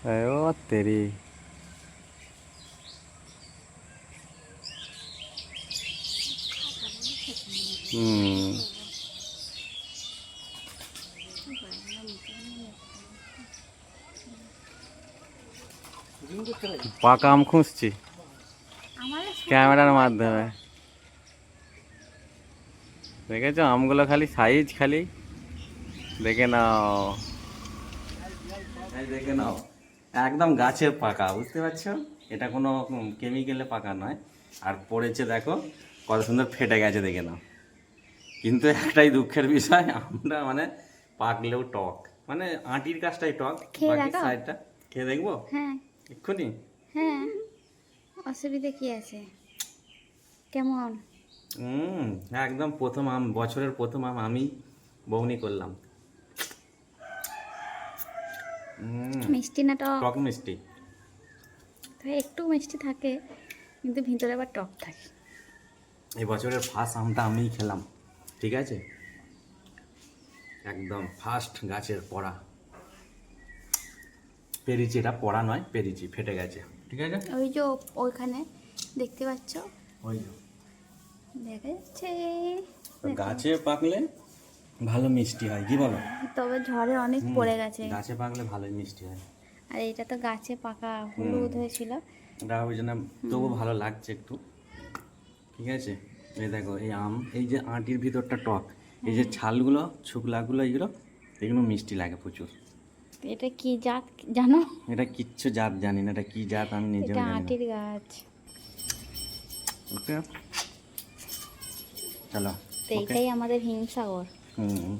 ও তেরি। হুম। পাকা আম খুঁজছি ক্যামেরার মাধ্যমে। দেখেছো আমগুলো খালি সাইজ খালি দেখে নাও, এই দেখে নাও একদম গাছের পাকা, বুঝতে পারছো? এটা কোনো কেমিক্যালে পাকা নয়। আর পড়েছে দেখো কত সুন্দর ফেটে গেছে, দেখে নাও। কিন্তু একটাই দুঃখের বিষয়, আমরা মানে পাকলেও টক, মানে আটির কাছটাই টক, খেয়ে বাকি দেখো। সাইডটা খেয়ে দেখবো হ্যাঁ এক্ষুনি। হ্যাঁ, অসুবিধা কি আছে? কেমন? হুম, একদম প্রথম আম, বছরের প্রথম আম আমি বউনি করলাম। মিষ্টি না টক? টক মিষ্টি। তাই একটু মিষ্টি থাকে, কিন্তু ভিতরে আবার টক থাকে। এই বছরের ফার্স্ট আমটা আমিই খেলাম, ঠিক আছে? একদম ফার্স্ট গাছের পড়া পেরিচি, এটা পড়া নয় পেরিচি, ফেটে গেছে, ঠিক আছে? ওই যে ওইখানে দেখতে পাচ্ছ, ওই যে। দেখা যাচ্ছে। তো গাছে পাকলে ভালো মিষ্টি হয়, কি বলো? তবে ঝড়ে অনেক পড়ে গেছে। গাছে পাকলে ভালোই মিষ্টি হয়। আর এটা তো গাছে পাকা হলুদ হয়েছিল। এটা ওই জন্য তবু ভালো লাগছে একটু, ঠিক আছে? এই দেখো এই আম, এই যে আটির ভিতরটা টক, এই যে ছালগুলো ছুকলাগুলো এগুলো এগুলো মিষ্টি লাগে প্রচুর। এটা কি জাত জানো? এটা কিচ্ছু জাত জানি না, এটা কি জাত আমি নিজেও এটা জানি না। আটির গাছ। ওকে, চলো। তো এটাই আমাদের হিমসাগর। হুম।